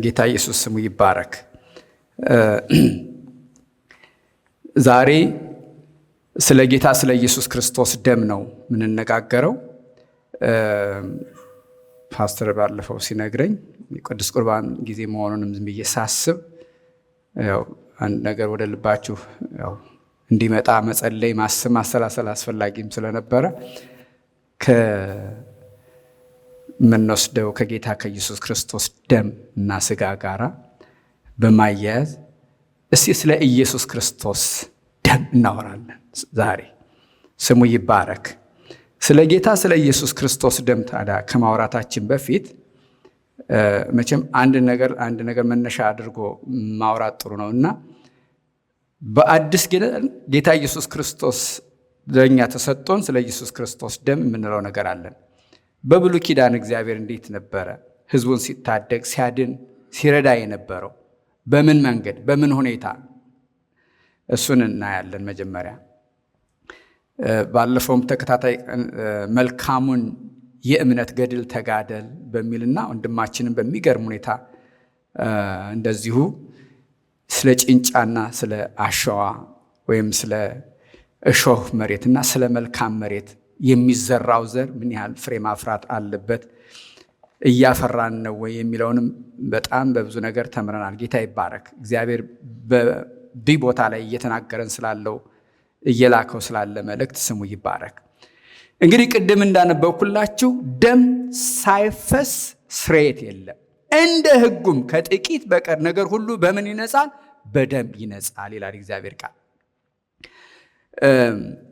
ጌታ ኢየሱስ ስሙ ይባረክ። ዛሬ ስለ ጌታ ስለ ኢየሱስ ክርስቶስ ደም ነው የምንነጋገረው። ፓስተር ባለፈው ሲነግረኝ የቅዱስ ቁርባን ጊዜ መሆኑንም ዝም ብዬ ሳስብ ያው አንድ ነገር ወደ ልባችሁ ያው እንዲመጣ መጸለይ ማሰላሰል አስፈላጊም ስለነበረ ከምንወስደው ከጌታ ከኢየሱስ ክርስቶስ ደም እና ስጋ ጋራ በማያያዝ እስቲ ስለ ኢየሱስ ክርስቶስ ደም እናወራለን። ዛሬ ስሙ ይባረክ። ስለ ጌታ ስለ ኢየሱስ ክርስቶስ ደም ታዲያ ከማውራታችን በፊት መቼም አንድ ነገር መነሻ አድርጎ ማውራት ጥሩ ነውና በአዲስ ጌታ ኢየሱስ ክርስቶስ ለኛ ተሰጥቶን ስለ ኢየሱስ ክርስቶስ ደም የምንለው ነገር አለን። በብሉይ ኪዳን እግዚአብሔር እንዴት ነበረ ሕዝቡን ሲታደግ ሲያድን ሲረዳ የነበረው? በምን መንገድ በምን ሁኔታ? እሱን እናያለን። መጀመሪያ ባለፈውም ተከታታይ መልካሙን የእምነት ገድል ተጋደል በሚልና ወንድማችንን በሚገርም ሁኔታ እንደዚሁ ስለ ጭንጫና ስለ አሸዋ ወይም ስለ እሾህ መሬትና ስለ መልካም መሬት የሚዘራው ዘር ምን ያህል ፍሬ ማፍራት አለበት፣ እያፈራን ነው ወይ የሚለውንም በጣም በብዙ ነገር ተምረናል። ጌታ ይባረክ። እግዚአብሔር በዚህ ቦታ ላይ እየተናገረን ስላለው እየላከው ስላለ መልእክት ስሙ ይባረክ። እንግዲህ ቅድም እንዳነበብኩላችሁ ደም ሳይፈስ ስርየት የለም፣ እንደ ሕጉም ከጥቂት በቀር ነገር ሁሉ በምን ይነጻል? በደም ይነጻል ይላል እግዚአብሔር ቃል።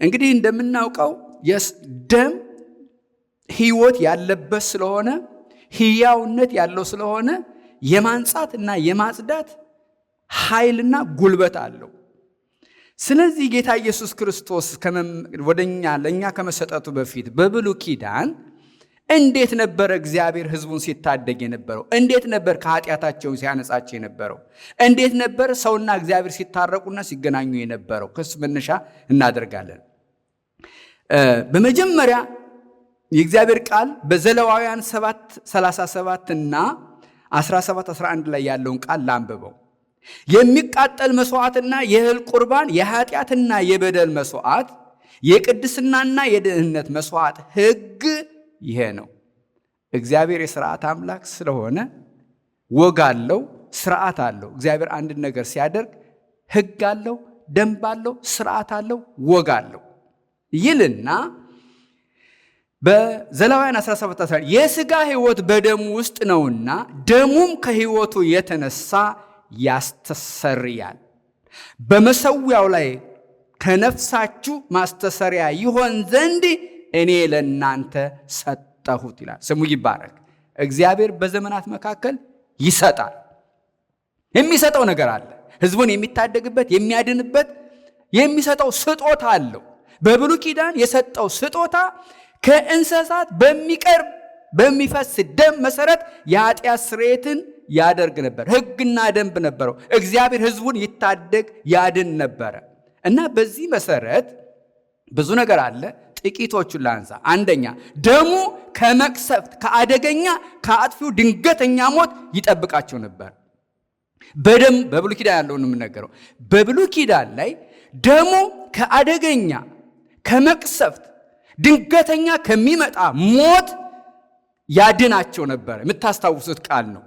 እንግዲህ እንደምናውቀው ደም ሕይወት ያለበት ስለሆነ ሕያውነት ያለው ስለሆነ የማንጻት እና የማጽዳት ኃይልና ጉልበት አለው። ስለዚህ ጌታ ኢየሱስ ክርስቶስ ለእኛ ከመሰጠቱ በፊት በብሉይ ኪዳን እንዴት ነበረ እግዚአብሔር ሕዝቡን ሲታደግ የነበረው? እንዴት ነበር ከኃጢአታቸው ሲያነጻቸው የነበረው? እንዴት ነበር ሰውና እግዚአብሔር ሲታረቁና ሲገናኙ የነበረው? ከሱ መነሻ እናደርጋለን። በመጀመሪያ የእግዚአብሔር ቃል በዘሌዋውያን 7:37 እና 17:11 ላይ ያለውን ቃል ላንብበው። የሚቃጠል መስዋዕትና የእህል ቁርባን፣ የኃጢአትና የበደል መስዋዕት፣ የቅድስናና የደህንነት መስዋዕት ሕግ ይሄ ነው። እግዚአብሔር የሥርዓት አምላክ ስለሆነ ወግ አለው፣ ስርዓት አለው። እግዚአብሔር አንድ ነገር ሲያደርግ ሕግ አለው፣ ደንብ አለው፣ ስርዓት አለው፣ ወግ አለው ይልና በዘሌዋውያን 17:11 የሥጋ ሕይወት በደሙ ውስጥ ነውና ደሙም ከሕይወቱ የተነሳ ያስተሰርያል፣ በመሠዊያው ላይ ከነፍሳችሁ ማስተሰሪያ ይሆን ዘንድ እኔ ለእናንተ ሰጠሁት ይላል። ስሙ ይባረክ። እግዚአብሔር በዘመናት መካከል ይሰጣል። የሚሰጠው ነገር አለ። ሕዝቡን የሚታደግበት የሚያድንበት የሚሰጠው ስጦታ አለው። በብሉይ ኪዳን የሰጠው ስጦታ ከእንስሳት በሚቀርብ በሚፈስ ደም መሰረት የኃጢአት ስርየትን ያደርግ ነበር። ሕግና ደንብ ነበረው። እግዚአብሔር ሕዝቡን ይታደግ ያድን ነበረ እና በዚህ መሰረት ብዙ ነገር አለ። ጥቂቶቹን ላንሳ። አንደኛ ደሙ ከመቅሰፍት ከአደገኛ ከአጥፊው ድንገተኛ ሞት ይጠብቃቸው ነበር። በደም በብሉይ ኪዳን ያለውን የምንነገረው በብሉይ ኪዳን ላይ ደሙ ከአደገኛ ከመቅሰፍት ድንገተኛ ከሚመጣ ሞት ያድናቸው ነበር። የምታስታውሱት ቃል ነው።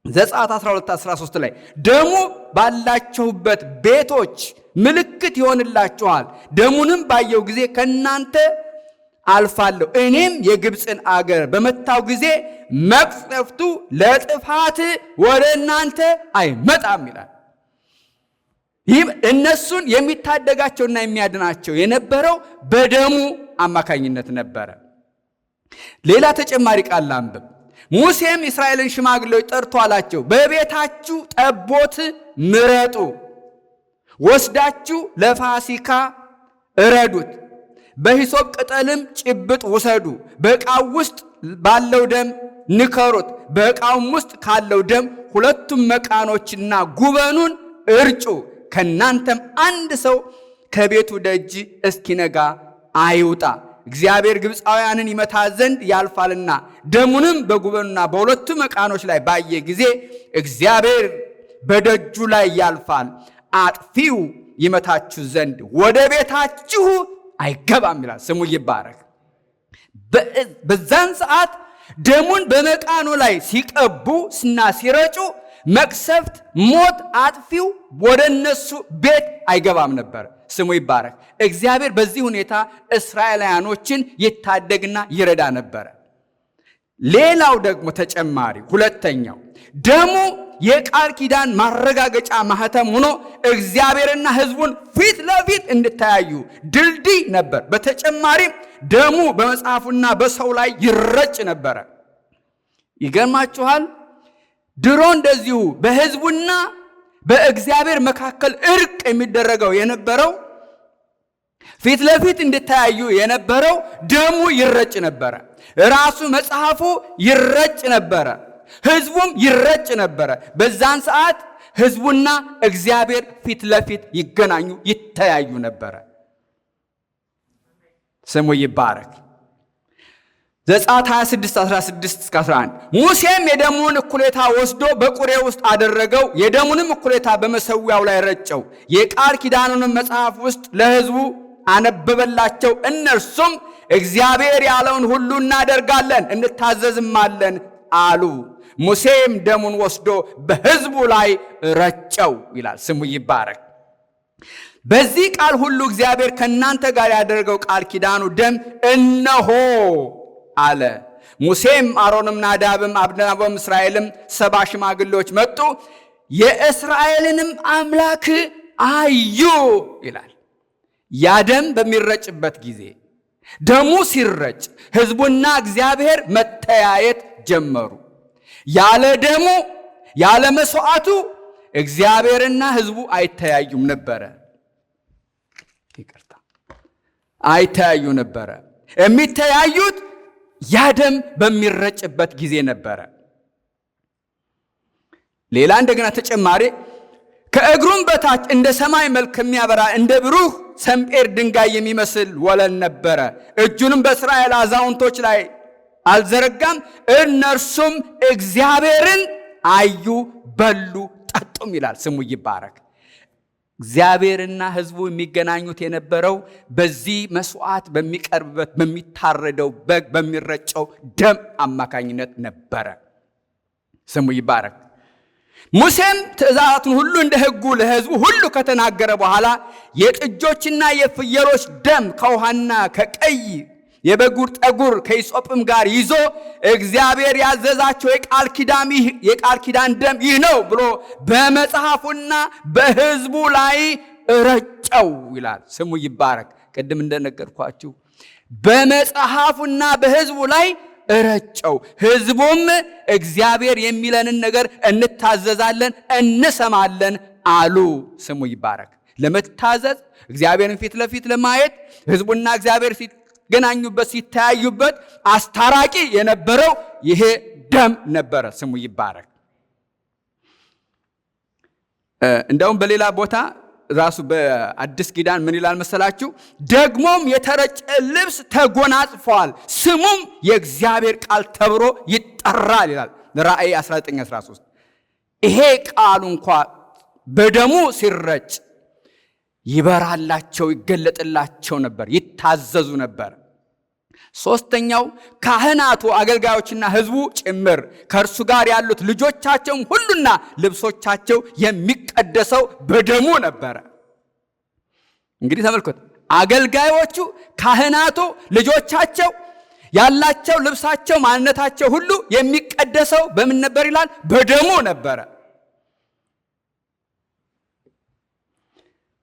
ዘጸአት 12:13 ላይ ደሙ ባላችሁበት ቤቶች ምልክት ይሆንላችኋል፣ ደሙንም ባየው ጊዜ ከእናንተ አልፋለሁ፣ እኔም የግብፅን አገር በመታው ጊዜ መቅሰፍቱ ለጥፋት ወደ እናንተ አይመጣም ይላል። ይህም እነሱን የሚታደጋቸውና የሚያድናቸው የነበረው በደሙ አማካኝነት ነበረ። ሌላ ተጨማሪ ቃል ላንብብ። ሙሴም እስራኤልን ሽማግሌዎች ጠርቶ አላቸው፣ በቤታችሁ ጠቦት ምረጡ፣ ወስዳችሁ ለፋሲካ እረዱት፣ በሂሶጵ ቅጠልም ጭብጥ ውሰዱ፣ በዕቃው ውስጥ ባለው ደም ንከሩት፣ በዕቃውም ውስጥ ካለው ደም ሁለቱም መቃኖችና ጉበኑን እርጩ፣ ከእናንተም አንድ ሰው ከቤቱ ደጅ እስኪነጋ አይውጣ፣ እግዚአብሔር ግብፃውያንን ይመታ ዘንድ ያልፋልና ደሙንም በጉበኑና በሁለቱ መቃኖች ላይ ባየ ጊዜ እግዚአብሔር በደጁ ላይ ያልፋል፣ አጥፊው ይመታችሁ ዘንድ ወደ ቤታችሁ አይገባም ይላል። ስሙ ይባረክ። በዛን ሰዓት ደሙን በመቃኑ ላይ ሲቀቡ እና ሲረጩ መቅሰፍት፣ ሞት፣ አጥፊው ወደ እነሱ ቤት አይገባም ነበር። ስሙ ይባረክ። እግዚአብሔር በዚህ ሁኔታ እስራኤላውያኖችን ይታደግና ይረዳ ነበር። ሌላው ደግሞ ተጨማሪ ሁለተኛው ደሙ የቃል ኪዳን ማረጋገጫ ማህተም ሆኖ እግዚአብሔርና ሕዝቡን ፊት ለፊት እንድታያዩ ድልድይ ነበር። በተጨማሪም ደሙ በመጽሐፉና በሰው ላይ ይረጭ ነበረ። ይገርማችኋል። ድሮ እንደዚሁ በሕዝቡና በእግዚአብሔር መካከል እርቅ የሚደረገው የነበረው ፊት ለፊት እንድታያዩ የነበረው ደሙ ይረጭ ነበረ። ራሱ መጽሐፉ ይረጭ ነበረ። ሕዝቡም ይረጭ ነበረ። በዛን ሰዓት ሕዝቡና እግዚአብሔር ፊት ለፊት ይገናኙ፣ ይተያዩ ነበረ። ስሙ ይባረክ። ዘጸአት 26:16-11 ሙሴም የደሙን እኩሌታ ወስዶ በቁሬ ውስጥ አደረገው፣ የደሙንም እኩሌታ በመሠዊያው ላይ ረጨው፣ የቃል ኪዳኑንም መጽሐፍ ውስጥ ለሕዝቡ አነበበላቸው። እነርሱም እግዚአብሔር ያለውን ሁሉ እናደርጋለን እንታዘዝማለን አሉ። ሙሴም ደሙን ወስዶ በሕዝቡ ላይ ረጨው ይላል። ስሙ ይባረክ። በዚህ ቃል ሁሉ እግዚአብሔር ከእናንተ ጋር ያደረገው ቃል ኪዳኑ ደም እነሆ አለ። ሙሴም አሮንም ናዳብም አብደናጎም እስራኤልም 70 ሽማግሌዎች መጡ፣ የእስራኤልንም አምላክ አዩ ይላል። ያ ደም በሚረጭበት ጊዜ ደሙ ሲረጭ ሕዝቡና እግዚአብሔር መተያየት ጀመሩ። ያለ ደሙ ያለ መስዋዕቱ እግዚአብሔርና ሕዝቡ አይተያዩም ነበረ። ይቅርታ፣ አይተያዩ ነበረ። የሚተያዩት ያ ደም በሚረጭበት ጊዜ ነበረ። ሌላ እንደገና ተጨማሪ ከእግሩም በታች እንደ ሰማይ መልክ የሚያበራ እንደ ብሩህ ሰምጴር ድንጋይ የሚመስል ወለል ነበረ። እጁንም በእስራኤል አዛውንቶች ላይ አልዘረጋም። እነርሱም እግዚአብሔርን አዩ፣ በሉ፣ ጠጡም ይላል። ስሙ ይባረክ። እግዚአብሔርና ሕዝቡ የሚገናኙት የነበረው በዚህ መስዋዕት በሚቀርብበት በሚታረደው በግ በሚረጨው ደም አማካኝነት ነበረ። ስሙ ይባረክ። ሙሴም ትእዛዛቱን ሁሉ እንደ ሕጉ ለሕዝቡ ሁሉ ከተናገረ በኋላ የጥጆችና የፍየሎች ደም ከውሃና ከቀይ የበጉር ጠጉር ከሂሶጵም ጋር ይዞ እግዚአብሔር ያዘዛቸው የቃል ኪዳን ደም ይህ ነው ብሎ በመጽሐፉና በሕዝቡ ላይ ረጨው ይላል። ስሙ ይባረክ። ቅድም እንደነገርኳችሁ በመጽሐፉና በሕዝቡ ላይ ረጨው። ሕዝቡም እግዚአብሔር የሚለንን ነገር እንታዘዛለን፣ እንሰማለን አሉ። ስሙ ይባረክ። ለመታዘዝ እግዚአብሔርን ፊት ለፊት ለማየት ሕዝቡና እግዚአብሔር ሲገናኙበት ሲተያዩበት አስታራቂ የነበረው ይሄ ደም ነበረ። ስሙ ይባረክ። እንደውም በሌላ ቦታ ራሱ በአዲስ ኪዳን ምን ይላል መሰላችሁ? ደግሞም የተረጨ ልብስ ተጎናጽፏል፣ ስሙም የእግዚአብሔር ቃል ተብሎ ይጠራል ይላል ራእይ 19:13። ይሄ ቃሉ እንኳ በደሙ ሲረጭ ይበራላቸው፣ ይገለጥላቸው ነበር፣ ይታዘዙ ነበር። ሶስተኛው ካህናቱ አገልጋዮችና ሕዝቡ ጭምር ከእርሱ ጋር ያሉት ልጆቻቸውም ሁሉና ልብሶቻቸው የሚቀደሰው በደሙ ነበረ። እንግዲህ ተመልከቱ፣ አገልጋዮቹ፣ ካህናቱ፣ ልጆቻቸው ያላቸው ልብሳቸው፣ ማንነታቸው ሁሉ የሚቀደሰው በምን ነበር ይላል? በደሙ ነበረ።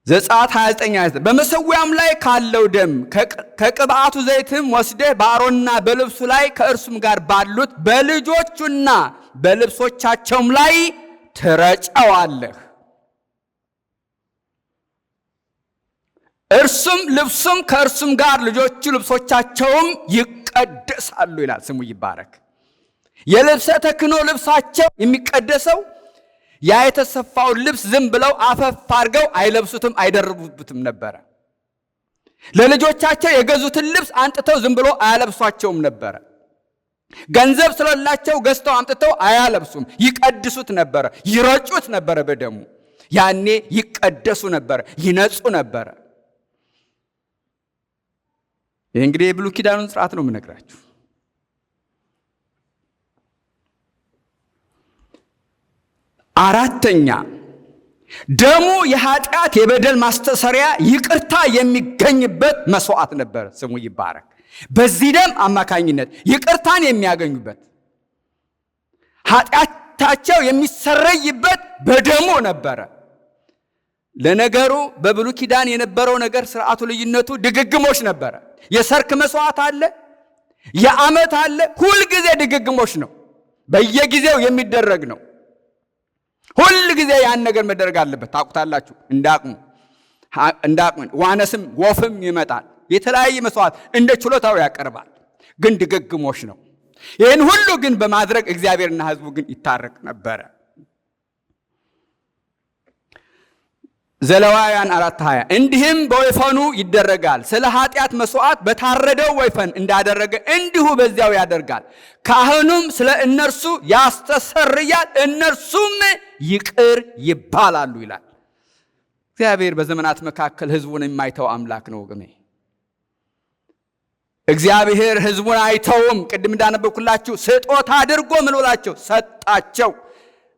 ዘጸአት 29:29 በመሠዊያም ላይ ካለው ደም ከቅብዓቱ ዘይትም ወስደህ በአሮንና በልብሱ ላይ ከእርሱም ጋር ባሉት በልጆቹና በልብሶቻቸውም ላይ ትረጨዋለህ። እርሱም ልብሱም ከእርሱም ጋር ልጆቹ ልብሶቻቸውም ይቀደሳሉ ይላል። ስሙ ይባረክ። የልብሰ ተክህኖ ልብሳቸው የሚቀደሰው ያ የተሰፋውን ልብስ ዝም ብለው አፈፍ አድርገው አይለብሱትም፣ አይደርቡትም ነበረ። ለልጆቻቸው የገዙትን ልብስ አንጥተው ዝም ብሎ አያለብሷቸውም ነበረ። ገንዘብ ስለሌላቸው ገዝተው አምጥተው አያለብሱም። ይቀድሱት ነበረ፣ ይረጩት ነበረ በደሙ። ያኔ ይቀደሱ ነበረ፣ ይነጹ ነበረ። ይህ እንግዲህ የብሉይ ኪዳኑን ስርዓት ነው የምነግራችሁ። አራተኛ ደሙ የኃጢአት የበደል ማስተሰሪያ ይቅርታ የሚገኝበት መስዋዕት ነበር። ስሙ ይባረክ። በዚህ ደም አማካኝነት ይቅርታን የሚያገኙበት ኃጢአታቸው የሚሰረይበት በደሙ ነበረ። ለነገሩ በብሉይ ኪዳን የነበረው ነገር ስርዓቱ ልዩነቱ ድግግሞሽ ነበረ። የሰርክ መስዋዕት አለ፣ የዓመት አለ። ሁልጊዜ ድግግሞሽ ነው፣ በየጊዜው የሚደረግ ነው። ሁል ጊዜ ያን ነገር መደረግ አለበት። ታውቁታላችሁ። እንዳቅሙ ዋነስም ወፍም ይመጣል፣ የተለያየ መስዋዕት እንደ ችሎታው ያቀርባል። ግን ድግግሞሽ ነው። ይህን ሁሉ ግን በማድረግ እግዚአብሔርና ሕዝቡ ግን ይታረቅ ነበረ። ዘሌዋውያን 4:20 እንዲህም በወይፈኑ ይደረጋል፣ ስለ ኃጢአት መስዋዕት በታረደው ወይፈን እንዳደረገ እንዲሁ በዚያው ያደርጋል። ካህኑም ስለ እነርሱ ያስተሰርያል፣ እነርሱም ይቅር ይባላሉ ይላል። እግዚአብሔር በዘመናት መካከል ሕዝቡን የማይተው አምላክ ነው ወገኔ። እግዚአብሔር ሕዝቡን አይተውም። ቅድም እንዳነበብኩላችሁ ስጦታ አድርጎ ምን ብላቸው ሰጣቸው።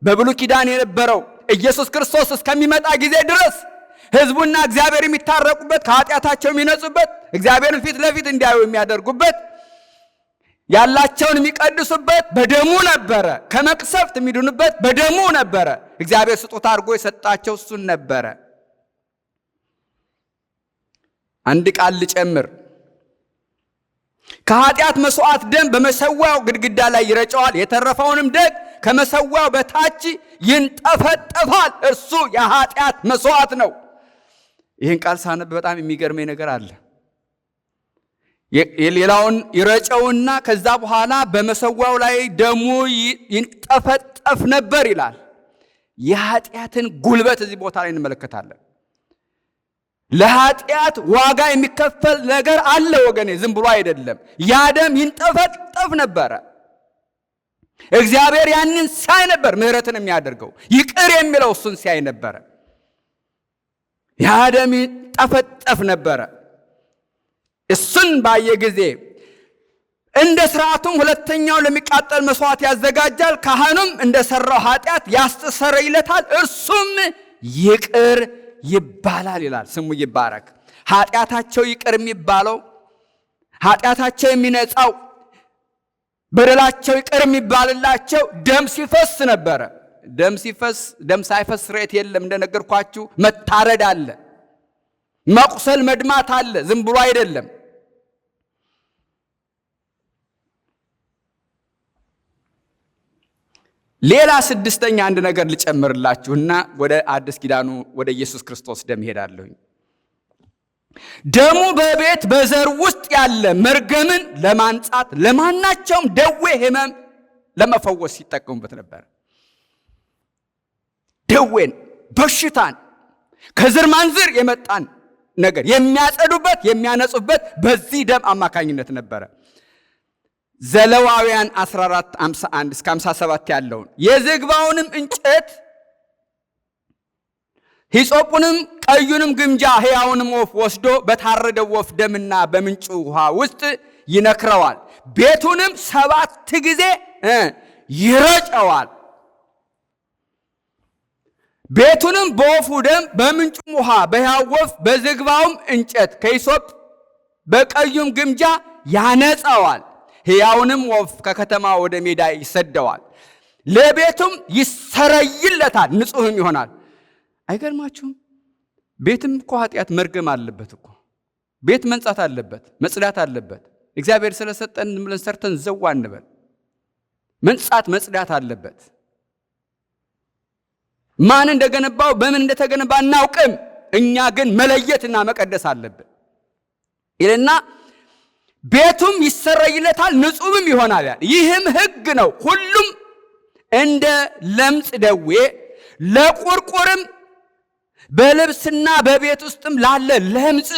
በብሉይ ኪዳን የነበረው ኢየሱስ ክርስቶስ እስከሚመጣ ጊዜ ድረስ ሕዝቡና እግዚአብሔር የሚታረቁበት፣ ከኃጢአታቸው የሚነጹበት፣ እግዚአብሔርን ፊት ለፊት እንዲያዩ የሚያደርጉበት፣ ያላቸውን የሚቀድሱበት በደሙ ነበረ። ከመቅሰፍት የሚድኑበት በደሙ ነበረ። እግዚአብሔር ስጦታ አድርጎ የሰጣቸው እሱን ነበረ። አንድ ቃል ልጨምር። ከኃጢአት መስዋዕት ደም በመሰዊያው ግድግዳ ላይ ይረጨዋል፣ የተረፈውንም ደግ ከመሰዊያው በታች ይንጠፈጠፋል። እርሱ የኃጢአት መስዋዕት ነው። ይህን ቃል ሳነብ በጣም የሚገርመኝ ነገር አለ። ሌላውን ይረጨውና ከዛ በኋላ በመሰዊያው ላይ ደሙ ይንጠፈጠፍ ነበር ይላል። የኃጢአትን ጉልበት እዚህ ቦታ ላይ እንመለከታለን። ለኃጢአት ዋጋ የሚከፈል ነገር አለ ወገኔ፣ ዝም ብሎ አይደለም። ያ ደም ይንጠፈጠፍ ነበረ። እግዚአብሔር ያንን ሲያይ ነበር ምሕረትን የሚያደርገው፣ ይቅር የሚለው እሱን ሲያይ ነበረ። ያ ደም ይንጠፈጠፍ ነበረ። እሱን ባየ ጊዜ እንደ ሥርዓቱም ሁለተኛው ለሚቃጠል መስዋዕት ያዘጋጃል። ካህኑም እንደሰራው ኃጢአት ያስተሰርይለታል፣ እርሱም ይቅር ይባላል ይላል። ስሙ ይባረክ። ኃጢአታቸው ይቅር የሚባለው፣ ኃጢአታቸው የሚነጻው፣ በደላቸው ይቅር የሚባልላቸው ደም ሲፈስ ነበረ። ደም ሳይፈስ ስርየት የለም። እንደነገርኳችሁ መታረድ አለ፣ መቁሰል መድማት አለ። ዝም ብሎ አይደለም። ሌላ ስድስተኛ አንድ ነገር ልጨምርላችሁና ወደ አዲስ ኪዳኑ ወደ ኢየሱስ ክርስቶስ ደም ሄዳለሁኝ። ደሙ በቤት በዘር ውስጥ ያለ መርገምን ለማንጻት፣ ለማናቸውም ደዌ ሕመም ለመፈወስ ሲጠቀሙበት ነበር። ደዌን፣ በሽታን፣ ከዘር ማንዘር የመጣን ነገር የሚያጸዱበት የሚያነጹበት በዚህ ደም አማካኝነት ነበረ። ዘሌዋውያን 14:51 እስከ 57 ያለውን የዝግባውንም እንጨት ሂሶጱንም ቀዩንም ግምጃ ሕያውንም ወፍ ወስዶ በታረደው ወፍ ደምና በምንጩ ውሃ ውስጥ ይነክረዋል፣ ቤቱንም 7 ጊዜ ይረጨዋል። ቤቱንም በወፉ ደም በምንጩም ውሃ በሕያው ወፍ በዝግባውም እንጨት ከሂሶጵ በቀዩም ግምጃ ያነጻዋል። ሕያውንም ወፍ ከከተማ ወደ ሜዳ ይሰደዋል፣ ለቤቱም ይሰረይለታል፣ ንጹሕም ይሆናል። አይገርማችሁም? ቤትም እኮ ኃጢአት መርገም አለበት እኮ። ቤት መንጻት አለበት፣ መጽዳት አለበት። እግዚአብሔር ስለሰጠን ብለን ሰርተን ዘዋ እንበል። መንጻት መጽዳት አለበት። ማን እንደገነባው በምን እንደተገነባ እናውቅም። እኛ ግን መለየትና መቀደስ አለብን ይልና ቤቱም ይሰረይለታል ንጹሕም ይሆናል። ይህም ሕግ ነው። ሁሉም እንደ ለምጽ ደዌ ለቁርቁርም በልብስና በቤት ውስጥም ላለ ለምጽ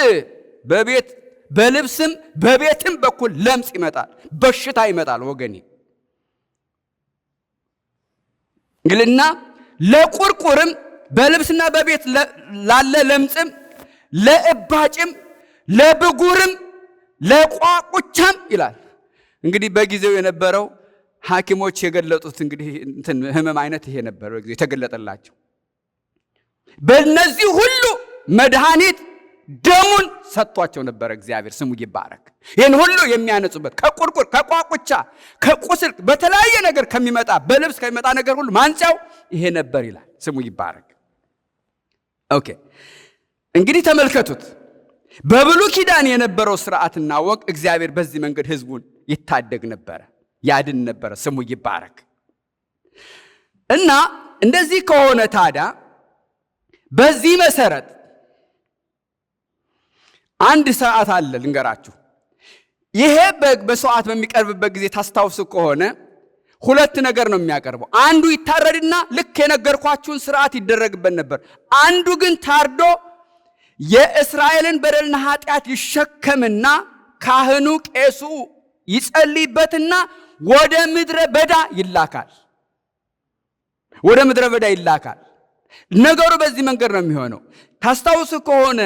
በልብስም በቤትም በኩል ለምጽ ይመጣል፣ በሽታ ይመጣል። ወገኔ ግልና ለቁርቁርም በልብስና በቤት ላለ ለምጽም ለእባጭም ለብጉርም ለቋቁቻም ይላል። እንግዲህ በጊዜው የነበረው ሐኪሞች የገለጡት እንግዲህ ህመም አይነት ይሄ ነበር በጊዜው የተገለጠላቸው። በእነዚህ ሁሉ መድኃኒት ደሙን ሰጥቷቸው ነበር። እግዚአብሔር ስሙ ይባረክ። ይህን ሁሉ የሚያነጹበት ከቁርቁር ከቋቁቻ ከቁስል በተለያየ ነገር ከሚመጣ በልብስ ከሚመጣ ነገር ሁሉ ማንጫው ይሄ ነበር ይላል። ስሙ ይባረክ። ኦኬ እንግዲህ ተመልከቱት። በብሉይ ኪዳን የነበረው ስርዓትና ወግ እግዚአብሔር በዚህ መንገድ ህዝቡን ይታደግ ነበረ፣ ያድን ነበረ። ስሙ ይባረክ። እና እንደዚህ ከሆነ ታዲያ በዚህ መሰረት አንድ ሰዓት አለ ልንገራችሁ። ይሄ በግ በሰዓት በሚቀርብበት ጊዜ ታስታውሱ ከሆነ ሁለት ነገር ነው የሚያቀርበው። አንዱ ይታረድና ልክ የነገርኳችሁን ስርዓት ይደረግበት ነበር። አንዱ ግን ታርዶ የእስራኤልን በደልና ኃጢአት ይሸከምና ካህኑ ቄሱ ይጸልይበትና ወደ ምድረ በዳ ይላካል። ወደ ምድረ በዳ ይላካል። ነገሩ በዚህ መንገድ ነው የሚሆነው። ታስታውሱ ከሆነ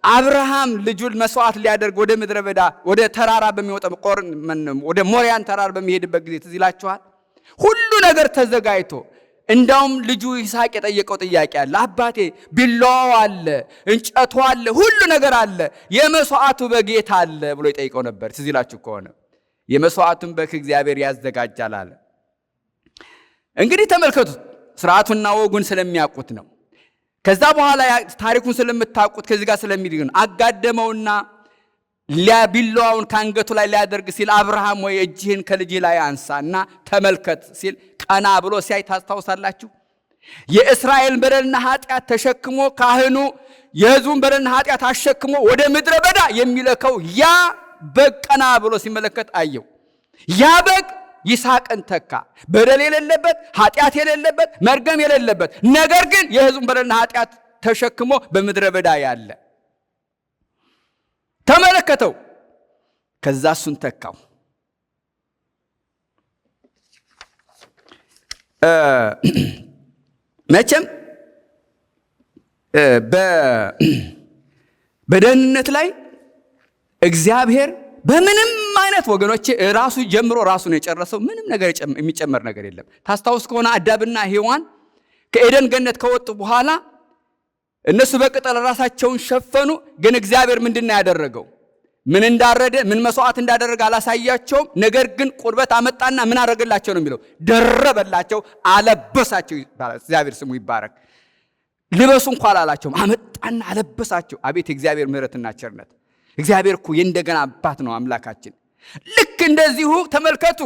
አብርሃም ልጁን መስዋዕት ሊያደርግ ወደ ምድረ በዳ ወደ ተራራ በሚወጣው ወደ ሞሪያን ተራራ በሚሄድበት ጊዜ ትዝ ይላችኋል። ሁሉ ነገር ተዘጋጅቶ እንዳውም ልጁ ይስሐቅ የጠየቀው ጥያቄ አለ። አባቴ ቢላዋው አለ፣ እንጨቱ አለ፣ ሁሉ ነገር አለ፣ የመስዋዕቱ በግ የት አለ ብሎ ይጠይቀው ነበር። ትዝ ይላችሁ ከሆነ የመስዋዕቱን በግ እግዚአብሔር ያዘጋጃል አለ። እንግዲህ ተመልከቱት፣ ስርዓቱና ወጉን ስለሚያውቁት ነው። ከዛ በኋላ ታሪኩን ስለምታውቁት ከዚህ ጋር ስለሚድግ ነው። አጋደመውና ቢላዋውን ካንገቱ ላይ ሊያደርግ ሲል አብርሃም ወይ እጅህን ከልጅ ላይ አንሳና ተመልከት ሲል ቀና ብሎ ሲያይ ታስታውሳላችሁ። የእስራኤል በደልና ኃጢአት ተሸክሞ ካህኑ የሕዝቡን በደልና ኃጢአት አሸክሞ ወደ ምድረ በዳ የሚለከው ያ በግ ቀና ብሎ ሲመለከት አየው። ያ በግ ይስሐቅን ተካ። በደል የሌለበት፣ ኃጢአት የሌለበት፣ መርገም የሌለበት፣ ነገር ግን የሕዝቡን በደልና ኃጢአት ተሸክሞ በምድረ በዳ ያለ ተመለከተው። ከዛ እሱን ተካው። መቼም በደህንነት ላይ እግዚአብሔር በምንም አይነት ወገኖቼ ራሱ ጀምሮ ራሱ ነው የጨረሰው። ምንም ነገር የሚጨመር ነገር የለም። ታስታውስ ከሆነ አዳምና ሔዋን ከኤደን ገነት ከወጡ በኋላ እነሱ በቅጠል ራሳቸውን ሸፈኑ። ግን እግዚአብሔር ምንድነው ያደረገው? ምን እንዳረደ ምን መስዋዕት እንዳደረገ አላሳያቸውም። ነገር ግን ቁርበት አመጣና ምን አደረገላቸው ነው የሚለው? ደረበላቸው፣ አለበሳቸው። እግዚአብሔር ስሙ ይባረክ። ልበሱ እንኳን አላላቸውም፣ አመጣና አለበሳቸው። አቤት የእግዚአብሔር ምሕረትና ቸርነት! እግዚአብሔር እኮ የእንደገና አባት ነው አምላካችን። ልክ እንደዚሁ ተመልከቱ፣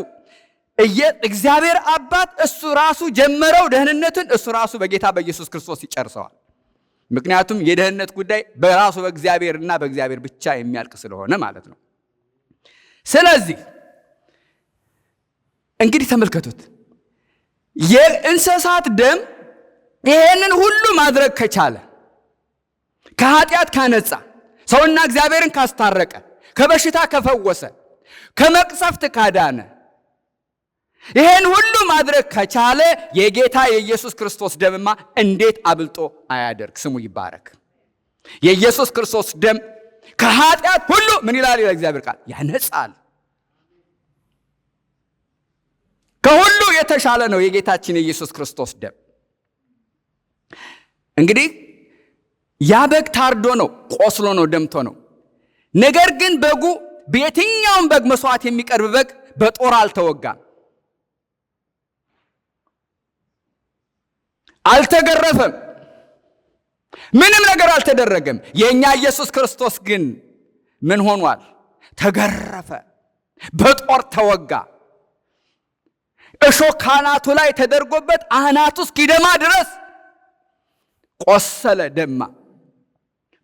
እግዚአብሔር አባት እሱ ራሱ ጀመረው ደህንነትን፣ እሱ ራሱ በጌታ በኢየሱስ ክርስቶስ ይጨርሰዋል። ምክንያቱም የደህንነት ጉዳይ በራሱ በእግዚአብሔርና በእግዚአብሔር ብቻ የሚያልቅ ስለሆነ ማለት ነው። ስለዚህ እንግዲህ ተመልከቱት፣ የእንስሳት ደም ይሄንን ሁሉ ማድረግ ከቻለ፣ ከኃጢአት ካነጻ፣ ሰውና እግዚአብሔርን ካስታረቀ፣ ከበሽታ ከፈወሰ፣ ከመቅሰፍት ካዳነ፣ ይሄን ሁሉ ማድረግ ከቻለ የጌታ የኢየሱስ ክርስቶስ ደምማ እንዴት አብልጦ አያደርግ? ስሙ ይባረክ። የኢየሱስ ክርስቶስ ደም ከኃጢአት ሁሉ ምን ይላል? የእግዚአብሔር ቃል ያነጻል። ከሁሉ የተሻለ ነው የጌታችን የኢየሱስ ክርስቶስ ደም። እንግዲህ ያ በግ ታርዶ ነው፣ ቆስሎ ነው፣ ደምቶ ነው። ነገር ግን በጉ በየትኛውም በግ መስዋዕት የሚቀርብ በግ በጦር አልተወጋም፣ አልተገረፈም፣ ምንም ነገር አልተደረገም። የኛ ኢየሱስ ክርስቶስ ግን ምን ሆኗል? ተገረፈ፣ በጦር ተወጋ። እሾህ ካናቱ ላይ ተደርጎበት አናቱ እስኪደማ ድረስ ቆሰለ፣ ደማ።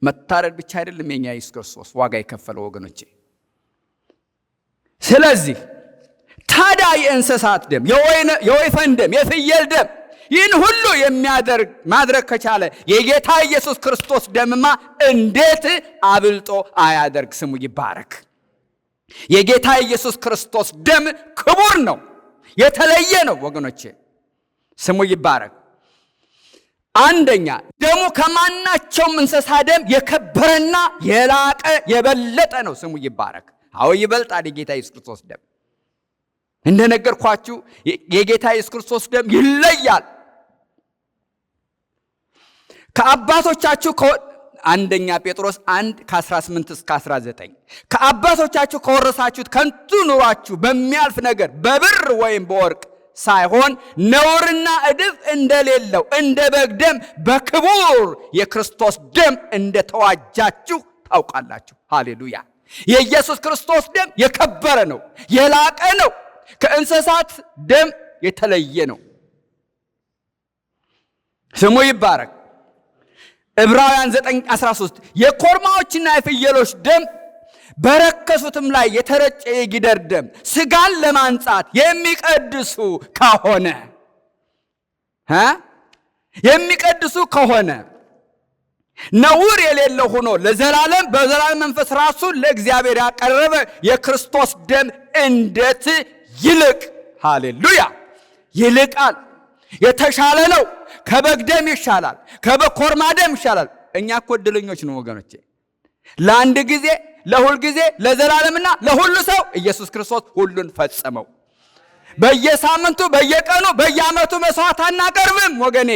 መታረድ ብቻ አይደለም የኛ ኢየሱስ ክርስቶስ ዋጋ የከፈለው ወገኖቼ። ስለዚህ ታዲያ የእንስሳት ደም፣ የወይፈን ደም፣ የፍየል ደም ይህን ሁሉ ማድረግ ከቻለ የጌታ ኢየሱስ ክርስቶስ ደምማ እንዴት አብልጦ አያደርግ? ስሙ ይባረክ። የጌታ ኢየሱስ ክርስቶስ ደም ክቡር ነው፣ የተለየ ነው ወገኖቼ። ስሙ ይባረክ። አንደኛ ደሙ ከማናቸውም እንስሳ ደም የከበረና የላቀ የበለጠ ነው። ስሙ ይባረክ። አዎ ይበልጣል የጌታ ኢየሱስ ክርስቶስ ደም። እንደነገርኳችሁ የጌታ ኢየሱስ ክርስቶስ ደም ይለያል። ከአባቶቻችሁ አንደኛ ጴጥሮስ 1:18 እስከ 19 ከአባቶቻችሁ ከወረሳችሁት ከንቱ ኑሯችሁ በሚያልፍ ነገር በብር ወይም በወርቅ ሳይሆን ነውርና እድፍ እንደሌለው እንደ በግ ደም በክቡር የክርስቶስ ደም እንደተዋጃችሁ ታውቃላችሁ። ሃሌሉያ። የኢየሱስ ክርስቶስ ደም የከበረ ነው፣ የላቀ ነው፣ ከእንስሳት ደም የተለየ ነው። ስሙ ይባረክ። ዕብራውያን 9:13 የኮርማዎችና የፍየሎች ደም በረከሱትም ላይ የተረጨ የጊደር ደም ስጋን ለማንጻት የሚቀድሱ ከሆነ ነውር የሌለው ሆኖ ለዘላለም በዘላለም መንፈስ ራሱን ለእግዚአብሔር ያቀረበ የክርስቶስ ደም እንዴት ይልቅ! ሃሌሉያ! ይልቃል፣ የተሻለ ነው። ከበግ ደም ይሻላል፣ ከኮርማ ደም ይሻላል። እኛ እኮ ዕድለኞች ነው ወገኖቼ። ለአንድ ጊዜ፣ ለሁል ጊዜ፣ ለዘላለምና ለሁሉ ሰው ኢየሱስ ክርስቶስ ሁሉን ፈጸመው። በየሳምንቱ፣ በየቀኑ፣ በየዓመቱ መስዋዕት አናቀርብም ወገኔ።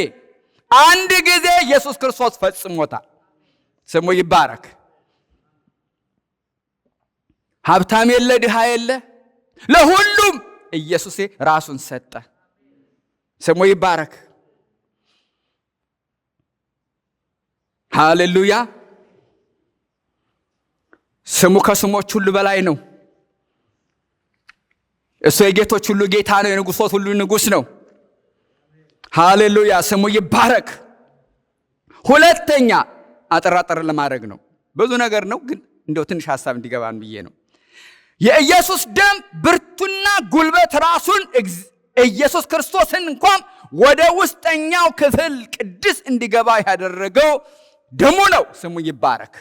አንድ ጊዜ ኢየሱስ ክርስቶስ ፈጽሞታል። ስሙ ይባረክ። ሀብታም የለ፣ ድሃ የለ፣ ለሁሉም ኢየሱስ ራሱን ሰጠ። ስሙ ይባረክ። ሃሌሉያ። ስሙ ከስሞች ሁሉ በላይ ነው። እሱ የጌቶች ሁሉ ጌታ ነው፣ የንጉሶች ሁሉ ንጉሥ ነው። ሃሌሉያ። ስሙ ይባረክ። ሁለተኛ አጠራጠር ለማድረግ ነው፣ ብዙ ነገር ነው ግን እንደው ትንሽ ሐሳብ እንዲገባን ብዬ ነው። የኢየሱስ ደም ብርቱና ጉልበት ራሱን ኢየሱስ ክርስቶስን እንኳን ወደ ውስጠኛው ክፍል ቅድስ እንዲገባ ያደረገው ደሙ ነው። ስሙ ይባረክ።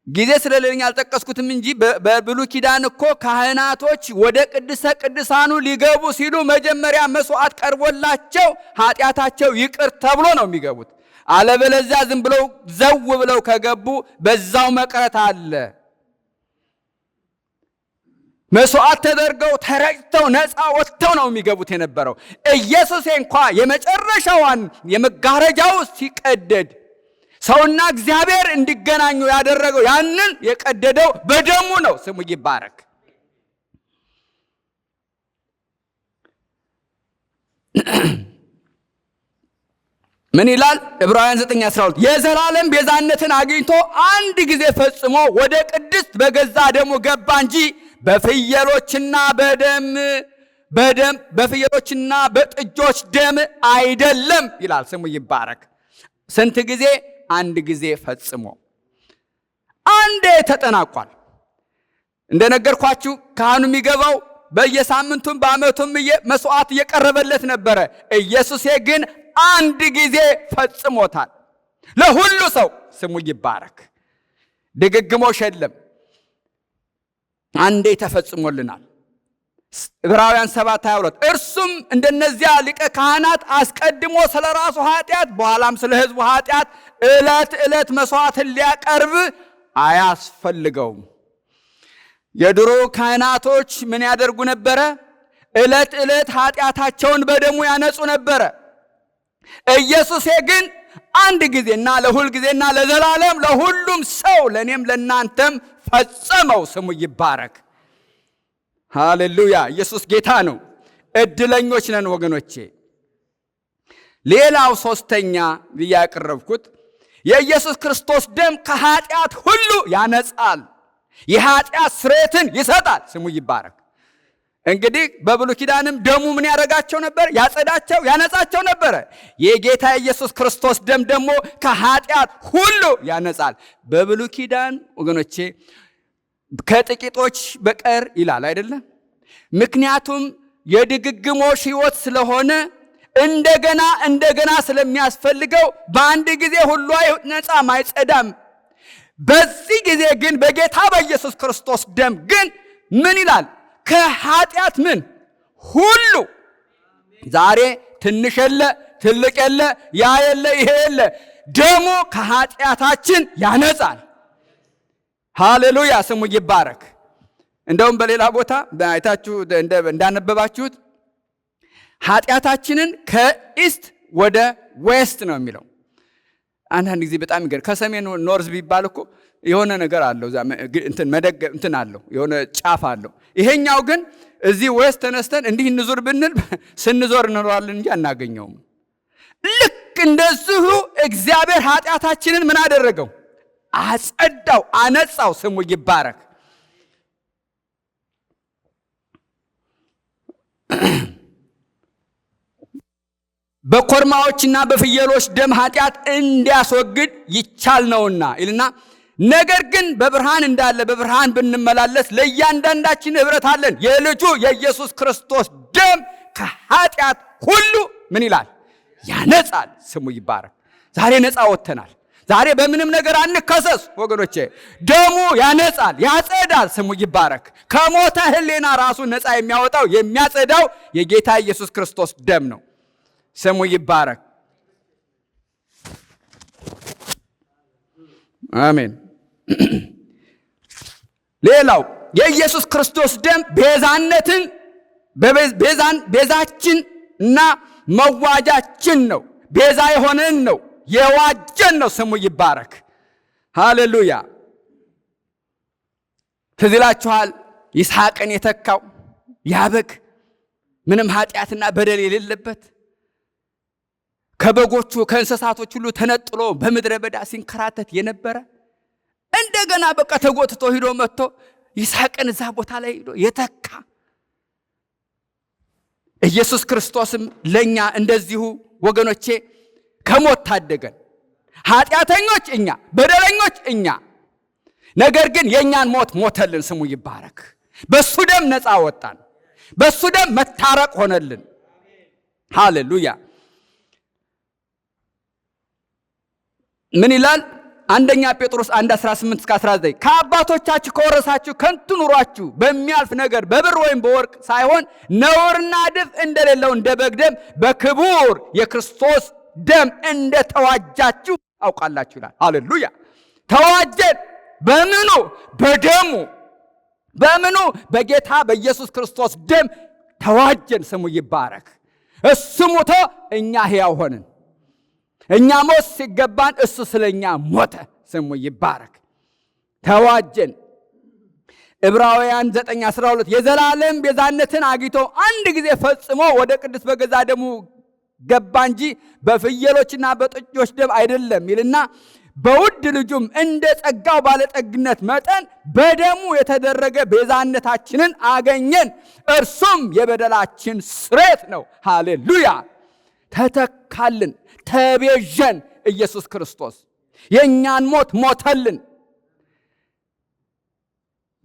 ጊዜ ስለሌለኝ አልጠቀስኩትም እንጂ በብሉይ ኪዳን እኮ ካህናቶች ወደ ቅድስተ ቅዱሳኑ ሊገቡ ሲሉ መጀመሪያ መስዋዕት ቀርቦላቸው ኃጢአታቸው ይቅር ተብሎ ነው የሚገቡት። አለበለዚያ ዝም ብለው ዘው ብለው ከገቡ በዛው መቅረት አለ። መስዋዕት ተደርገው ተረጭተው ነፃ ወጥተው ነው የሚገቡት የነበረው። ኢየሱስ እንኳ የመጨረሻዋን የመጋረጃው ሲቀደድ ሰውና እግዚአብሔር እንዲገናኙ ያደረገው ያንን የቀደደው በደሙ ነው። ስሙ ይባረክ። ምን ይላል ዕብራውያን 9:12 የዘላለም ቤዛነትን አግኝቶ አንድ ጊዜ ፈጽሞ ወደ ቅድስት በገዛ ደሙ ገባ እንጂ በፍየሎችና በፍየሎችና በጥጆች ደም አይደለም ይላል። ስሙ ይባረክ። ስንት ጊዜ? አንድ ጊዜ ፈጽሞ አንዴ ተጠናቋል። እንደነገርኳችሁ ካህኑ የሚገባው በየሳምንቱም በዓመቱም መስዋዕት እየቀረበለት ነበረ። ኢየሱስ ግን አንድ ጊዜ ፈጽሞታል ለሁሉ ሰው። ስሙ ይባረክ። ድግግሞሽ የለም፣ አንዴ ተፈጽሞልናል። ዕብራውያን 7:22 እርሱም እንደነዚያ ሊቀ ካህናት አስቀድሞ ስለ ራሱ ኃጢአት በኋላም ስለ ሕዝቡ ኃጢአት ዕለት ዕለት መስዋዕትን ሊያቀርብ አያስፈልገውም። የድሮ ካህናቶች ምን ያደርጉ ነበረ? ዕለት ዕለት ኃጢአታቸውን በደሙ ያነጹ ነበረ። ኢየሱስ ግን አንድ ጊዜና ለሁል ጊዜና ለዘላለም ለሁሉም ሰው ለእኔም ለእናንተም ፈጸመው። ስሙ ይባረክ። ሃሌሉያ። ኢየሱስ ጌታ ነው። ዕድለኞች ነን ወገኖቼ። ሌላው ሶስተኛ ብዬ ያቀረብኩት የኢየሱስ ክርስቶስ ደም ከኃጢአት ሁሉ ያነጻል፣ የኃጢአት ስርየትን ይሰጣል። ስሙ ይባረክ። እንግዲህ በብሉይ ኪዳንም ደሙ ምን ያደርጋቸው ነበር? ያጸዳቸው፣ ያነጻቸው ነበረ። የጌታ ኢየሱስ ክርስቶስ ደም ደግሞ ከኃጢአት ሁሉ ያነጻል። በብሉይ ኪዳን ወገኖቼ ከጥቂቶች በቀር ይላል አይደለም? ምክንያቱም የድግግሞሽ ሕይወት ስለሆነ እንደገና ስለሚያስፈልገው በአንድ ጊዜ ሁሉ ነፃም አይጸዳም። በዚህ ጊዜ ግን በጌታ በኢየሱስ ክርስቶስ ደም ግን ምን ይላል? ከኃጢአት ምን ሁሉ ዛሬ ትንሽ የለ ትልቅ የለ ያ የለ ይሄ የለ፣ ደሙ ከኃጢአታችን ያነጻል። ሃሌሉያ ስሙ ይባረክ። እንደውም በሌላ ቦታ አይታችሁ እንዳነበባችሁት ኃጢአታችንን ከኢስት ወደ ዌስት ነው የሚለው። አንዳንድ ጊዜ በጣም ይገር ከሰሜን ኖርዝ ቢባል እኮ የሆነ ነገር አለው እንትን አለው የሆነ ጫፍ አለው። ይሄኛው ግን እዚህ ዌስት ተነስተን እንዲህ እንዙር ብንል ስንዞር እንኖራለን እንጂ አናገኘውም። ልክ እንደዚሁ እግዚአብሔር ኃጢአታችንን ምን አደረገው? አጸዳው፣ አነጻው። ስሙ ይባረክ። በኮርማዎችና በፍየሎች ደም ኃጢአት እንዲያስወግድ ይቻል ነውና ይልና፣ ነገር ግን በብርሃን እንዳለ በብርሃን ብንመላለስ ለእያንዳንዳችን ኅብረት አለን። የልጁ የኢየሱስ ክርስቶስ ደም ከኃጢአት ሁሉ ምን ይላል? ያነጻል። ስሙ ይባረክ። ዛሬ ነፃ ወጥተናል። ዛሬ በምንም ነገር አንከሰስ ወገኖቼ። ደሙ ያነጻል፣ ያጸዳል። ስሙ ይባረክ። ከሞተ ሕሊና ራሱ ነፃ የሚያወጣው የሚያጸዳው የጌታ ኢየሱስ ክርስቶስ ደም ነው። ስሙ ይባረክ። አሜን። ሌላው የኢየሱስ ክርስቶስ ደም ቤዛችን እና መዋጃችን ነው። ቤዛ የሆነን ነው፣ የዋጀን ነው። ስሙ ይባረክ። ሃሌሉያ። ትዝ ይላችኋል ይስሐቅን የተካው ያ በግ ምንም ኃጢአትና በደል የሌለበት ከበጎቹ ከእንስሳቶች ሁሉ ተነጥሎ በምድረ በዳ ሲንከራተት የነበረ እንደገና በቃ ተጎትቶ ሂዶ መጥቶ ይስሐቅን እዛ ቦታ ላይ ሂዶ የተካ ኢየሱስ ክርስቶስም ለኛ እንደዚሁ ወገኖቼ ከሞት ታደገን። ኃጢአተኞች እኛ፣ በደለኞች እኛ፣ ነገር ግን የኛን ሞት ሞተልን። ስሙ ይባረክ። በሱ ደም ነፃ ወጣን። በሱ ደም መታረቅ ሆነልን። ሃሌሉያ። ምን ይላል? አንደኛ ጴጥሮስ 1:18-19 ከአባቶቻችሁ ከወረሳችሁ ከንቱ ኑሯችሁ በሚያልፍ ነገር በብር ወይም በወርቅ ሳይሆን ነውርና እድፍ እንደሌለው እንደ በግ ደም በክቡር የክርስቶስ ደም እንደተዋጃችሁ አውቃላችሁ ይላል። ሃሌሉያ። ተዋጀን። በምኑ? በደሙ። በምኑ? በጌታ በኢየሱስ ክርስቶስ ደም ተዋጀን። ስሙ ይባረክ። እሱ ሞቶ እኛ ሕያው ሆንን። እኛ ሞት ሲገባን እሱ ስለኛ ሞተ። ስሙ ይባረክ። ተዋጀን። ዕብራውያን 9:12 የዘላለም ቤዛነትን አግኝቶ አንድ ጊዜ ፈጽሞ ወደ ቅዱስ በገዛ ደሙ ገባ እንጂ በፍየሎችና በጥጆች ደም አይደለም ይልና፣ በውድ ልጁም እንደ ጸጋው ባለጠግነት መጠን በደሙ የተደረገ ቤዛነታችንን አገኘን። እርሱም የበደላችን ስርየት ነው። ሃሌሉያ። ተተካልን፣ ተቤዠን። ኢየሱስ ክርስቶስ የእኛን ሞት ሞተልን።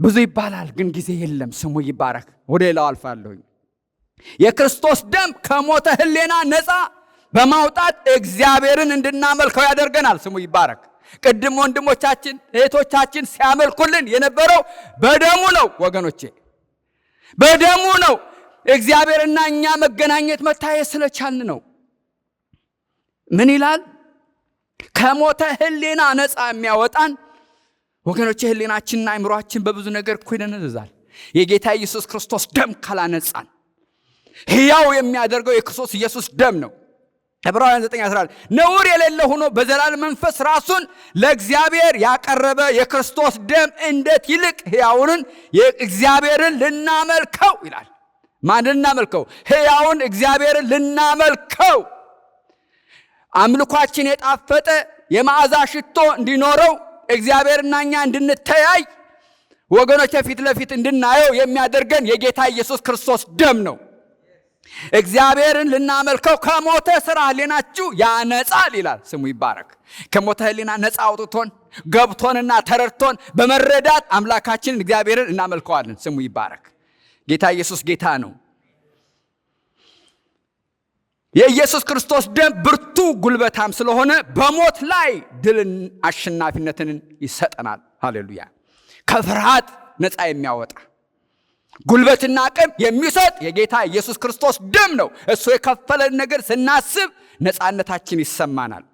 ብዙ ይባላል ግን ጊዜ የለም። ስሙ ይባረክ። ወደ ሌላው አልፋለሁኝ። የክርስቶስ ደም ከሞተ ሕሊና ነፃ በማውጣት እግዚአብሔርን እንድናመልከው ያደርገናል። ስሙ ይባረክ። ቅድም ወንድሞቻችን እህቶቻችን ሲያመልኩልን የነበረው በደሙ ነው ወገኖቼ፣ በደሙ ነው። እግዚአብሔርና እኛ መገናኘት መታየት ስለቻልን ነው። ምን ይላል? ከሞተ ሕሊና ነፃ የሚያወጣን ወገኖቼ፣ ሕሊናችንና አእምሮአችን በብዙ ነገር እኮ ይደነዝዛል። የጌታ ኢየሱስ ክርስቶስ ደም ካላነጻን ሕያው የሚያደርገው የክርስቶስ ኢየሱስ ደም ነው። ዕብራውያን 9:11 ነውር የሌለ ሆኖ በዘላለም መንፈስ ራሱን ለእግዚአብሔር ያቀረበ የክርስቶስ ደም እንዴት ይልቅ ሕያውን እግዚአብሔርን ልናመልከው ይላል። ማን ልናመልከው? ሕያውን እግዚአብሔርን ልናመልከው። አምልኳችን የጣፈጠ የመዓዛ ሽቶ እንዲኖረው እግዚአብሔርና እኛ እንድንተያይ ወገኖች ፊት ለፊት እንድናየው የሚያደርገን የጌታ ኢየሱስ ክርስቶስ ደም ነው። እግዚአብሔርን ልናመልከው ከሞተ ሥራ ሕሊናችሁ ያነጻል ይላል። ስሙ ይባረክ። ከሞተ ሕሊና ነፃ አውጥቶን ገብቶንና ተረድቶን በመረዳት አምላካችንን እግዚአብሔርን እናመልከዋለን። ስሙ ይባረክ። ጌታ ኢየሱስ ጌታ ነው። የኢየሱስ ክርስቶስ ደም ብርቱ ጉልበታም ስለሆነ በሞት ላይ ድልን አሸናፊነትን ይሰጠናል። ሃሌሉያ! ከፍርሃት ነፃ የሚያወጣ ጉልበትና አቅም የሚሰጥ የጌታ ኢየሱስ ክርስቶስ ደም ነው። እሱ የከፈለን ነገር ስናስብ ነፃነታችን ይሰማናል።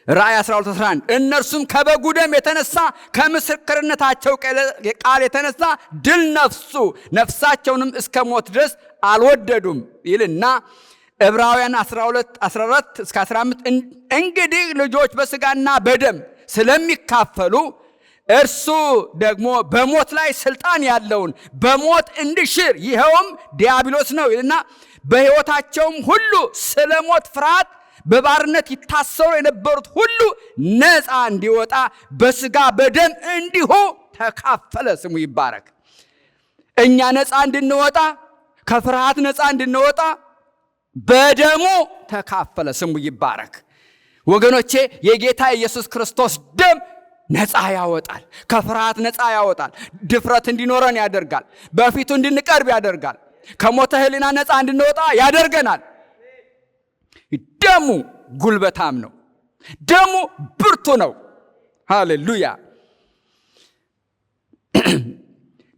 ራእይ 12:11 እነርሱም ከበጉ ደም የተነሳ ከምስክርነታቸው ቃል የተነሳ ድል ነፍሳቸውንም እስከ ሞት ድረስ አልወደዱም ይልና ዕብራውያን 12:14-15 እንግዲህ ልጆች በሥጋና በደም ስለሚካፈሉ እርሱ ደግሞ በሞት ላይ ስልጣን ያለውን በሞት እንዲሽር ይኸውም ዲያብሎስ ነው ይልና በሕይወታቸውም ሁሉ ስለ ሞት ፍርሃት በባርነት ይታሰሩ የነበሩት ሁሉ ነፃ እንዲወጣ በሥጋ በደም እንዲሁ ተካፈለ። ስሙ ይባረክ። እኛ ነፃ እንድንወጣ፣ ከፍርሃት ነፃ እንድንወጣ በደሙ ተካፈለ። ስሙ ይባረክ። ወገኖቼ የጌታ ኢየሱስ ክርስቶስ ደም ነፃ ያወጣል፣ ከፍርሃት ነፃ ያወጣል፣ ድፍረት እንዲኖረን ያደርጋል፣ በፊቱ እንድንቀርብ ያደርጋል፣ ከሞተ ሕሊና ነፃ እንድንወጣ ያደርገናል። ደሙ ጉልበታም ነው። ደሙ ብርቱ ነው። ሃሌሉያ!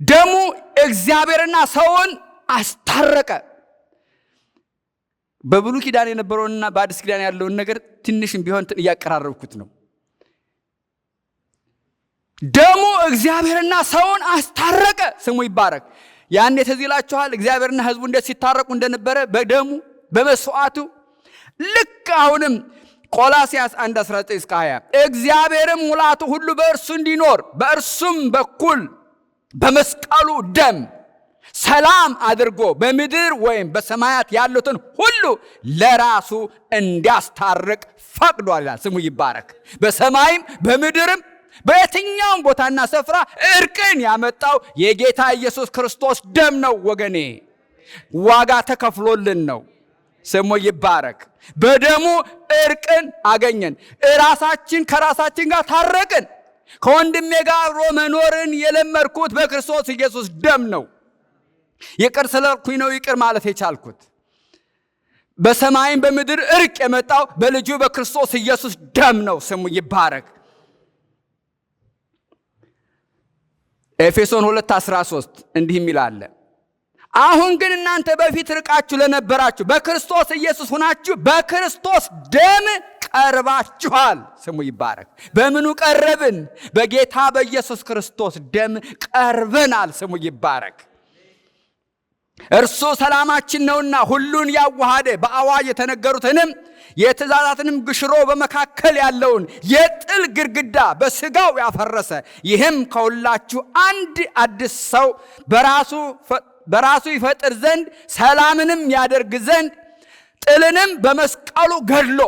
ደሙ እግዚአብሔርና ሰውን አስታረቀ። በብሉይ ኪዳን የነበረውንና በአዲስ ኪዳን ያለውን ነገር ትንሽም ቢሆን እያቀራረብኩት ነው። ደሙ እግዚአብሔርና ሰውን አስታረቀ። ስሙ ይባረክ። ያኔ ትዝ ይላችኋል እግዚአብሔርና ሕዝቡ እንዴት ሲታረቁ እንደነበረ በደሙ በመስዋዕቱ። ልክ አሁንም ቆላስይስ 1:19-20 እግዚአብሔርም ሙላቱ ሁሉ በእርሱ እንዲኖር በእርሱም በኩል በመስቀሉ ደም ሰላም አድርጎ በምድር ወይም በሰማያት ያሉትን ሁሉ ለራሱ እንዲያስታርቅ ፈቅዷል ይላል። ስሙ ይባረክ። በሰማይም በምድርም በየትኛውም ቦታና ስፍራ እርቅን ያመጣው የጌታ ኢየሱስ ክርስቶስ ደም ነው። ወገኔ ዋጋ ተከፍሎልን ነው። ስሙ ይባረክ። በደሙ እርቅን አገኘን። ራሳችን ከራሳችን ጋር ታረቅን። ከወንድሜ ጋር አብሮ መኖርን የለመድኩት በክርስቶስ ኢየሱስ ደም ነው። ይቅር ስለኩኝ ነው ይቅር ማለት የቻልኩት። በሰማይም በምድር እርቅ የመጣው በልጁ በክርስቶስ ኢየሱስ ደም ነው። ስሙ ይባረክ። ኤፌሶን 2:13 እንዲህ ይላል፣ አሁን ግን እናንተ በፊት ርቃችሁ ለነበራችሁ በክርስቶስ ኢየሱስ ሆናችሁ በክርስቶስ ደም ቀርባችኋል። ስሙ ይባረክ። በምኑ ቀረብን? በጌታ በኢየሱስ ክርስቶስ ደም ቀርበናል። ስሙ ይባረክ። እርሱ ሰላማችን ነውና ሁሉን ያዋሃደ በአዋጅ የተነገሩትንም የትእዛዛትንም ግሽሮ በመካከል ያለውን የጥል ግድግዳ በሥጋው ያፈረሰ፣ ይህም ከሁላችሁ አንድ አዲስ ሰው በራሱ ይፈጥር ዘንድ ሰላምንም ያደርግ ዘንድ ጥልንም በመስቀሉ ገድሎ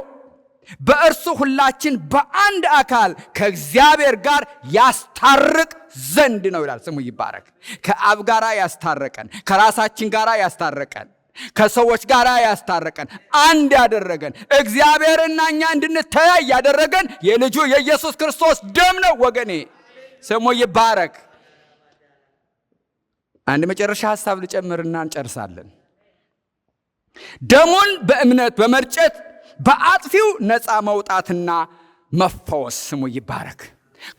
በእርሱ ሁላችን በአንድ አካል ከእግዚአብሔር ጋር ያስታርቅ ዘንድ ነው ይላል። ስሙ ይባረክ። ከአብ ጋር ያስታረቀን፣ ከራሳችን ጋር ያስታረቀን፣ ከሰዎች ጋር ያስታረቀን፣ አንድ ያደረገን፣ እግዚአብሔርና እኛ እንድንተያይ ያደረገን የልጁ የኢየሱስ ክርስቶስ ደም ነው። ወገኔ ስሙ ይባረክ። አንድ መጨረሻ ሐሳብ ልጨምርና እንጨርሳለን። ደሙን በእምነት በመርጨት በአጥፊው ነፃ መውጣትና መፈወስ። ስሙ ይባረክ።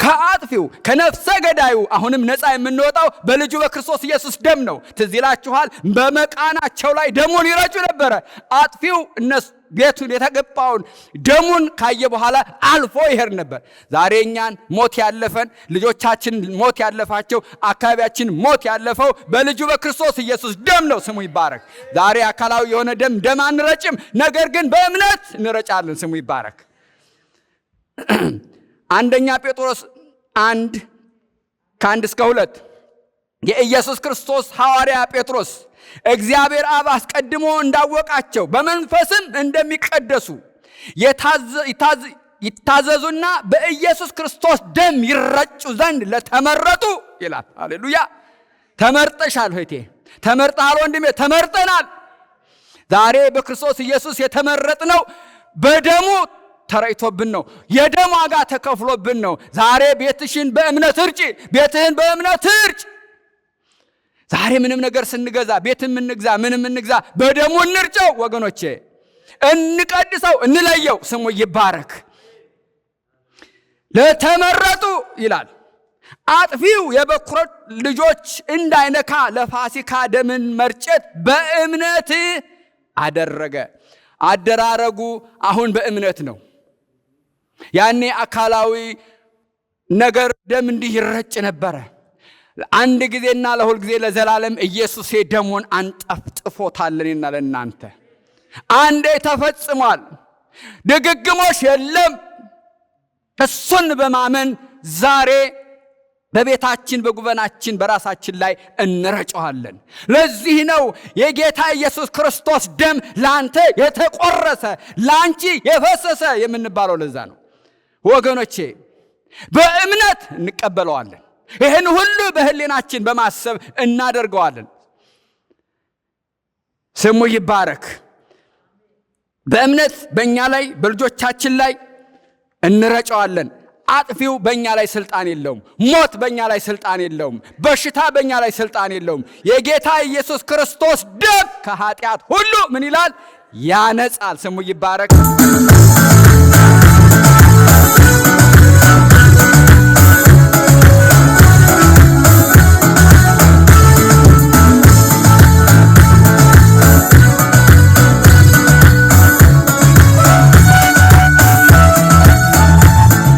ከአጥፊው ከነፍሰ ገዳዩ አሁንም ነፃ የምንወጣው በልጁ በክርስቶስ ኢየሱስ ደም ነው። ትዝ ይላችኋል፣ በመቃናቸው ላይ ደሙን ይረጩ ነበረ። አጥፊው እነሱ ቤቱን የተገባውን ደሙን ካየ በኋላ አልፎ ይሄድ ነበር። ዛሬ እኛን ሞት ያለፈን፣ ልጆቻችን ሞት ያለፋቸው፣ አካባቢያችን ሞት ያለፈው በልጁ በክርስቶስ ኢየሱስ ደም ነው። ስሙ ይባረክ። ዛሬ አካላዊ የሆነ ደም አንረጭም፣ ነገር ግን በእምነት እንረጫለን። ስሙ ይባረክ። አንደኛ ጴጥሮስ 1:1-2 የኢየሱስ ክርስቶስ ሐዋርያ ጴጥሮስ እግዚአብሔር አብ አስቀድሞ እንዳወቃቸው በመንፈስም እንደሚቀደሱ ይታዘዙና በኢየሱስ ክርስቶስ ደም ይረጩ ዘንድ ለተመረጡ ይላል። ሃሌሉያ! ተመርጠሻል እህቴ፣ ተመርጠሃል ወንድሜ፣ ተመርጠናል። ዛሬ በክርስቶስ ኢየሱስ የተመረጥነው በደሙ ተረጭቶብን ነው። የደም ዋጋ ተከፍሎብን ነው። ዛሬ ቤትሽን በእምነት እርጪ፣ ቤትህን በእምነት እርጭ። ዛሬ ምንም ነገር ስንገዛ ቤትም እንግዛ ምንም እንግዛ በደሙ እንርጨው ወገኖቼ፣ እንቀድሰው፣ እንለየው። ስሙ ይባረክ። ለተመረጡ ይላል አጥፊው የበኩራት ልጆች እንዳይነካ ለፋሲካ ደምን መርጨት በእምነት አደረገ። አደራረጉ አሁን በእምነት ነው። ያኔ አካላዊ ነገር ደም እንዲህ ይረጭ ነበረ። አንድ ጊዜና ለሁል ጊዜ ለዘላለም ኢየሱስ ደሙን አንጠፍጥፎታልና ለእናንተ አንዴ ተፈጽሟል። ድግግሞሽ የለም። እሱን በማመን ዛሬ በቤታችን በጉበናችን በራሳችን ላይ እንረጨዋለን። ለዚህ ነው የጌታ ኢየሱስ ክርስቶስ ደም ላንተ የተቆረሰ ላንቺ የፈሰሰ የምንባለው። ለዛ ነው ወገኖቼ በእምነት እንቀበለዋለን። ይህን ሁሉ በህሊናችን በማሰብ እናደርገዋለን። ስሙ ይባረክ። በእምነት በእኛ ላይ በልጆቻችን ላይ እንረጨዋለን። አጥፊው በእኛ ላይ ስልጣን የለውም። ሞት በእኛ ላይ ስልጣን የለውም። በሽታ በእኛ ላይ ስልጣን የለውም። የጌታ ኢየሱስ ክርስቶስ ደም ከኃጢአት ሁሉ ምን ይላል? ያነጻል። ስሙ ይባረክ።